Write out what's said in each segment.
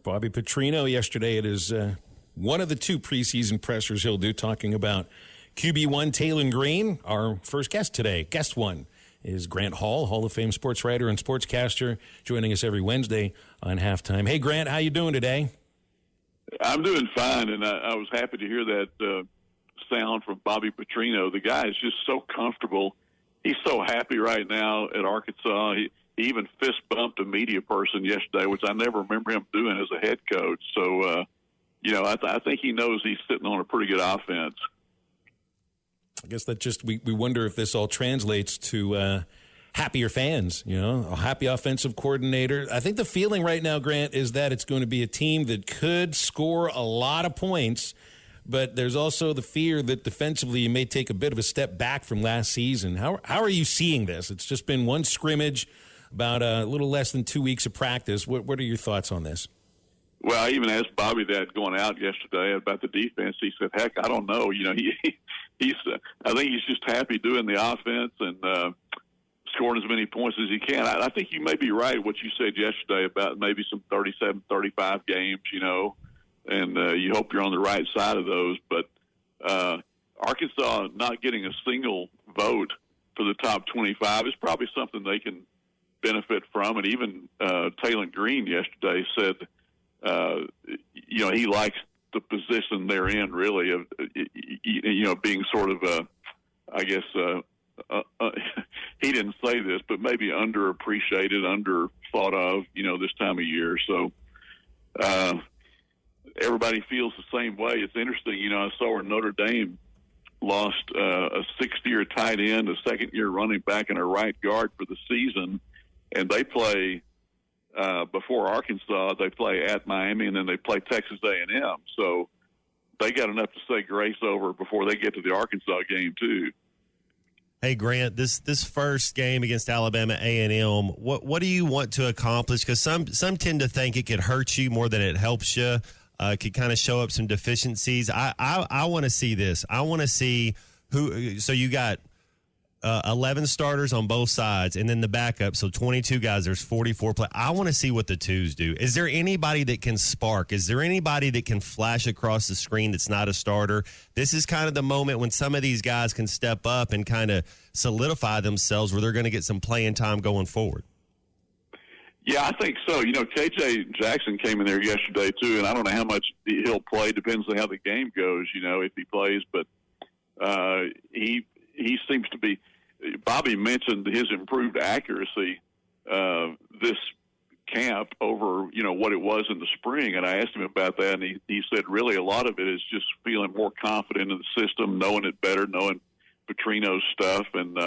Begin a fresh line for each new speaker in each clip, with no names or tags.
Bobby Petrino yesterday at his one of the two preseason pressers he'll do, talking about QB1 Taylor Green. Our first guest today, guest one, is Grant Hall, Hall of Fame sports writer and sportscaster, joining us every Wednesday on Halftime. Hey, Grant, how you doing today?
I'm doing fine, and I was happy to hear that sound from Bobby Petrino. The guy is just so comfortable. He's so happy right now at Arkansas. He even fist bumped a media person yesterday, which I never remember him doing as a head coach. So, I think he knows he's sitting on a pretty good offense.
I guess that just we wonder if this all translates to happier fans, a happy offensive coordinator. I think the feeling right now, Grant, is that it's going to be a team that could score a lot of points, but there's also the fear that defensively you may take a bit of a step back from last season. How are you seeing this? It's just been one scrimmage, about a little less than 2 weeks of practice. What are your thoughts on this?
Well, I even asked Bobby that going out yesterday about the defense. He said, heck, I don't know. I think he's just happy doing the offense and scoring as many points as he can. I think you may be right what you said yesterday about maybe some 37, 35 games, and you hope you're on the right side of those. But Arkansas not getting a single vote for the top 25 is probably something they can benefit from. And even Taylor Green yesterday said, he likes the position they're in, really, of being sort of he didn't say this, but maybe underappreciated, under thought of, this time of year. So everybody feels the same way. It's interesting, I saw where Notre Dame lost a sixth-year tight end, a second-year running back, and a right guard for the season, and they play. Before Arkansas, they play at Miami, and then they play Texas A&M. So they got enough to say grace over before they get to the Arkansas game, too.
Hey, Grant, this first game against Alabama A&M, what do you want to accomplish? Because some tend to think it could hurt you more than it helps you. Could kind of show up some deficiencies. I want to see this. I want to see who. So you got 11 starters on both sides, and then the backup, so 22 guys, there's 44 play. I want to see what the twos do. Is there anybody that can spark? Is there anybody that can flash across the screen that's not a starter? This is kind of the moment when some of these guys can step up and kind of solidify themselves where they're going to get some playing time going forward.
Yeah, I think so. K.J. Jackson came in there yesterday, too, and I don't know how much he'll play. Depends on how the game goes, if he plays. But he seems to be – Bobby mentioned his improved accuracy this camp over, what it was in the spring, and I asked him about that, and he said really a lot of it is just feeling more confident in the system, knowing it better, knowing Petrino's stuff, and,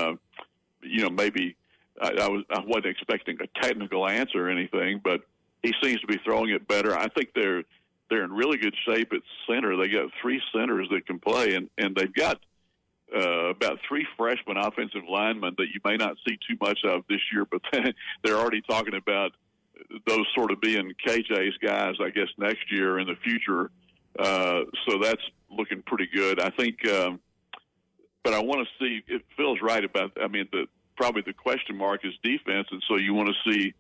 maybe I wasn't expecting a technical answer or anything, but he seems to be throwing it better. I think they're in really good shape at center. They got three centers that can play, and they've got about three freshman offensive linemen that you may not see too much of this year, but they're already talking about those sort of being KJ's guys, I guess, next year in the future. So that's looking pretty good. I think, but I want to see, it feels right about, probably the question mark is defense, and so you want to see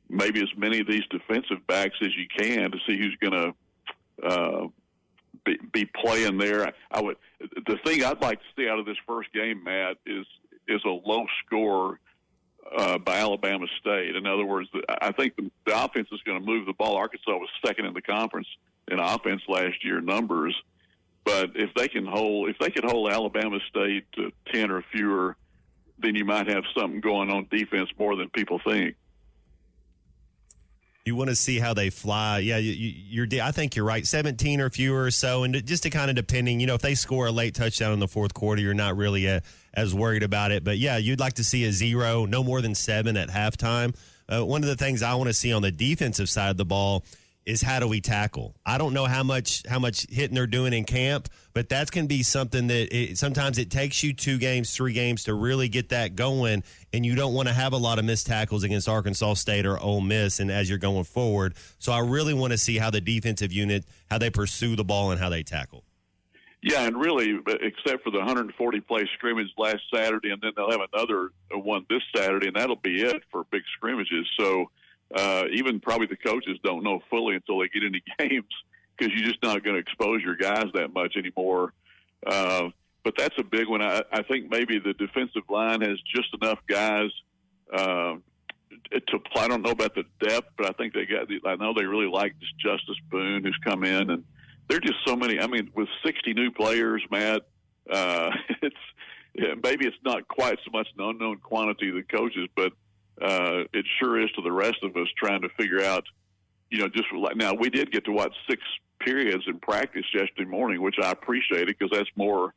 maybe as many of these defensive backs as you can to see who's going to be playing there. The thing I'd like to see out of this first game, Matt, is a low score by Alabama State. In other words, I think the offense is going to move the ball. Arkansas was second in the conference in offense last year numbers, but if they could hold Alabama State to 10 or fewer, then you might have something going on defense more than people think.
You want to see how they fly. Yeah, I think you're right. 17 or fewer or so, and just to kind of depending, if they score a late touchdown in the fourth quarter, you're not really as worried about it. But, yeah, you'd like to see a 0, no more than 7 at halftime. One of the things I want to see on the defensive side of the ball is how do we tackle? I don't know how much hitting they're doing in camp, but that's going to be something that sometimes it takes you 2 games, 3 games to really get that going, and you don't want to have a lot of missed tackles against Arkansas State or Ole Miss and as you're going forward. So I really want to see how the defensive unit, how they pursue the ball and how they tackle.
Yeah, and really, except for the 140-play scrimmage last Saturday, and then they'll have another one this Saturday, and that'll be it for big scrimmages. So even probably the coaches don't know fully until they get into games, because you're just not going to expose your guys that much anymore. But that's a big one. I think maybe the defensive line has just enough guys to play. I don't know about the depth, but I think I know they really like this Justice Boone who's come in, and there are just so many. I mean, with 60 new players, Matt, maybe it's not quite so much an unknown quantity to the coaches, but it sure is to the rest of us trying to figure out, just like now we did get to watch 6 periods in practice yesterday morning, which I appreciated, because that's more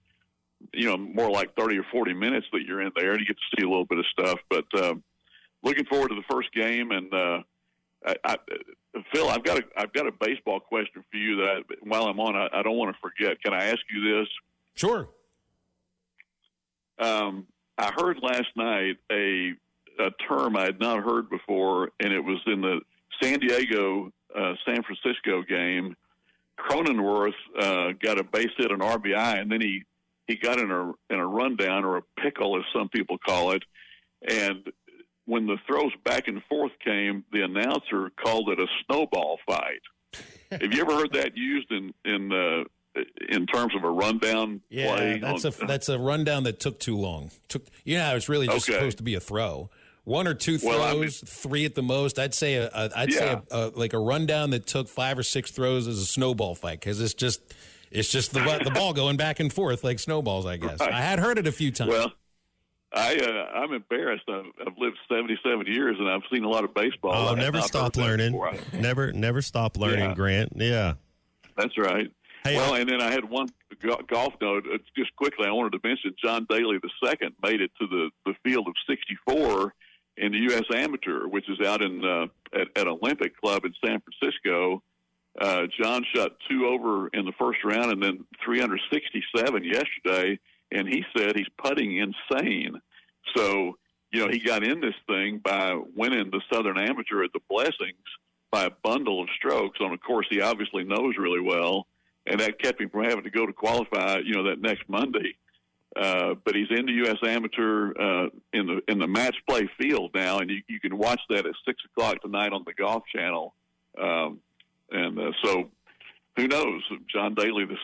like 30 or 40 minutes that you're in there and you get to see a little bit of stuff. But looking forward to the first game. And Phil, I've got a baseball question for you that while I'm on, I don't want to forget. Can I ask you this?
Sure.
I heard last night a term I had not heard before, and it was in the San Diego San Francisco game. Cronenworth got a base hit, an RBI, and then he got in a rundown, or a pickle, as some people call it. And when the throws back and forth came, the announcer called it a snowball fight. Have you ever heard that used in terms of a rundown play?
That's a rundown that took too long. It's really just supposed to be a throw. 1 or 2 throws, 3 at the most. I'd say a rundown that took 5 or 6 throws is a snowball fight, because it's just the ball going back and forth like snowballs, I guess. Right. I had heard it a few times. Well,
I'm embarrassed. I've lived 77 years, and I've seen a lot of baseball.
Oh, never stop learning. Never stop learning, Grant. Yeah.
That's right. Hey, and then I had one golf note. Just quickly, I wanted to mention John Daly II made it to the field of 64 in the U.S. Amateur, which is out in at Olympic Club in San Francisco. John shot 2 over in the first round, and then 367 yesterday, and he said he's putting insane. So, he got in this thing by winning the Southern Amateur at the Blessings by a bundle of strokes on a course he obviously knows really well, and that kept him from having to go to qualify, that next Monday. But he's in the U.S. Amateur in the match play field now, and you can watch that at 6 o'clock tonight on the Golf Channel. So who knows? John Daly II,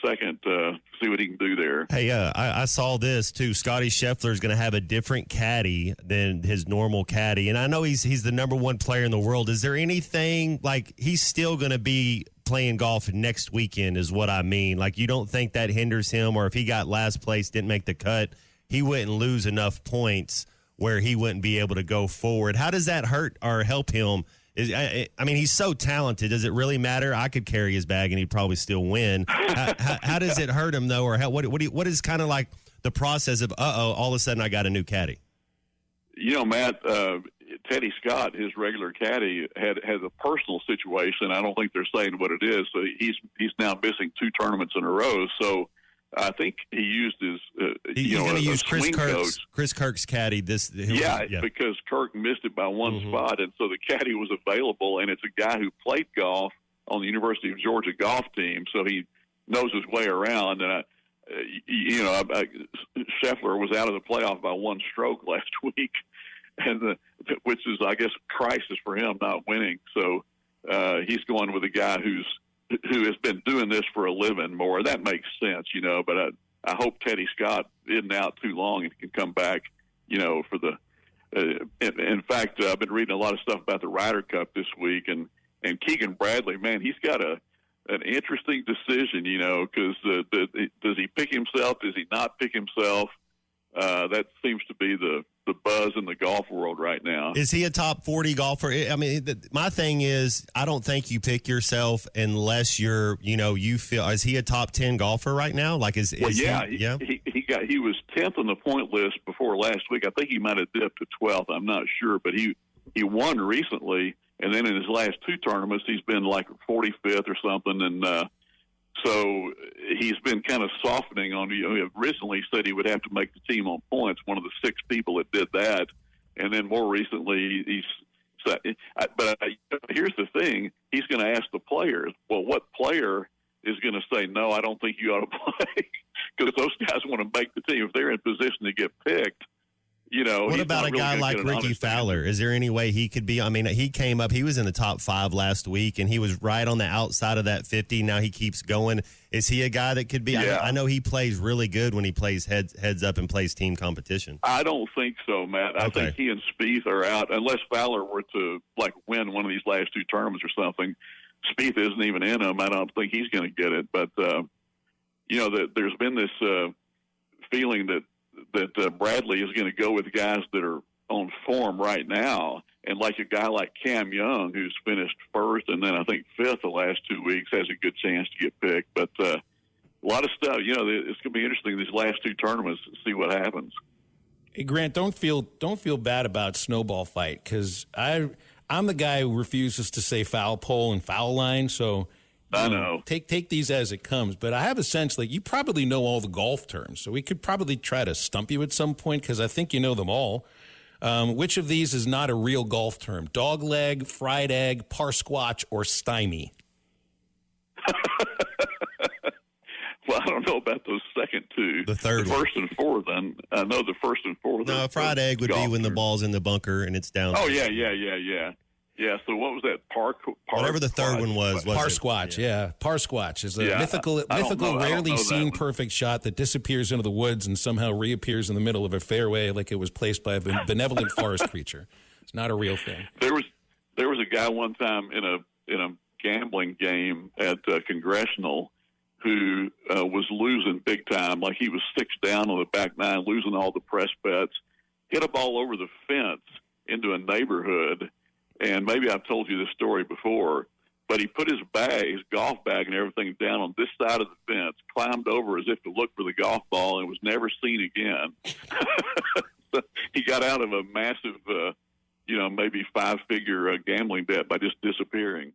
see what he can do there.
Hey, I saw this too. Scotty Sheffler is going to have a different caddy than his normal caddy, and I know he's the number 1 player in the world. Is there anything like he's still going to be playing golf next weekend? Is what I mean. Like, you don't think that hinders him, or if he got last place, didn't make the cut, he wouldn't lose enough points where he wouldn't be able to go forward? How does that hurt or help him? I mean, he's so talented. Does it really matter? I could carry his bag and he'd probably still win. How does it hurt him, though? Or what is kind of like the process of, all of a sudden I got a new caddy?
Matt, Teddy Scott, his regular caddy, has a personal situation. I don't think they're saying what it is. So he's now missing 2 tournaments in a row. So I think he used his
he's going to use Chris Kirk's caddy.
Because Kirk missed it by 1 spot, and so the caddy was available, and it's a guy who played golf on the University of Georgia golf team, so he knows his way around. And Sheffler was out of the playoff by 1 stroke last week, and which is, I guess, crisis for him not winning. So he's going with a guy who has been doing this for a living more. That makes sense, but I hope Teddy Scott isn't out too long and can come back, for the in fact, I've been reading a lot of stuff about the Ryder Cup this week, and Keegan Bradley, man, he's got an interesting decision, because does he pick himself? Does he not pick himself? That seems to be the buzz in the golf world right now.
Is he a top 40 golfer? I mean, my thing is, I don't think you pick yourself unless you're, you feel. Is he a top 10 golfer right now? Like, he was
10th on the point list before last week. I think he might have dipped to 12th. I'm not sure, but he won recently, and then in his last 2 tournaments, he's been like 45th or something, and so he's been kind of softening on. He originally said he would have to make the team on points, one of the 6 people that did that, and then more recently but here's the thing: he's going to ask the players. Well, what player is going to say no? I don't think you ought to play, because those guys want to make the team. If they're in position to get picked,
What about a guy like Ricky Fowler? Is there any way he could be? I mean, he came up, he was in the top 5 last week, and he was right on the outside of that 50. Now he keeps going. Is he a guy that could be?
Yeah.
I know he plays really good when he plays heads up and plays team competition.
I don't think so, Matt. I think he and Spieth are out, unless Fowler were to win one of these last 2 tournaments or something. Spieth isn't even in them. I don't think he's going to get it. But there's been this feeling that Bradley is going to go with guys that are on form right now, and like a guy like Cam Young, who's finished first and then I think 5th the last 2 weeks, has a good chance to get picked. But a lot of stuff, it's going to be interesting these last 2 tournaments to see what happens.
Hey, Grant, don't feel bad about snowball fight, because I'm the guy who refuses to say foul pole and foul line, so.
I know.
Take these as it comes, but I have a sense you probably know all the golf terms, so we could probably try to stump you at some point, because I think you know them all. Which of these is not a real golf term? Dog leg, fried egg, par squatch, or stymie?
Well, I don't know about those second 2.
The third one.
First and fourth, then I know the first and fourth.
No, fried egg would be when the ball's in the bunker and it's down.
Oh, yeah. Yeah, so what was that?
Whatever the third one was.
Par squatch, yeah. Par squatch is a mythical, rarely seen perfect shot that disappears into the woods and somehow reappears in the middle of a fairway like it was placed by a benevolent forest creature. It's not a real thing.
There was a guy one time in a gambling game at Congressional who was losing big time. Like, he was 6 down on the back 9, losing all the press bets, hit a ball over the fence into a neighborhood. And maybe I've told you this story before, but he put his golf bag and everything down on this side of the fence, climbed over as if to look for the golf ball, and was never seen again. So he got out of a massive, maybe 5-figure gambling debt by just disappearing.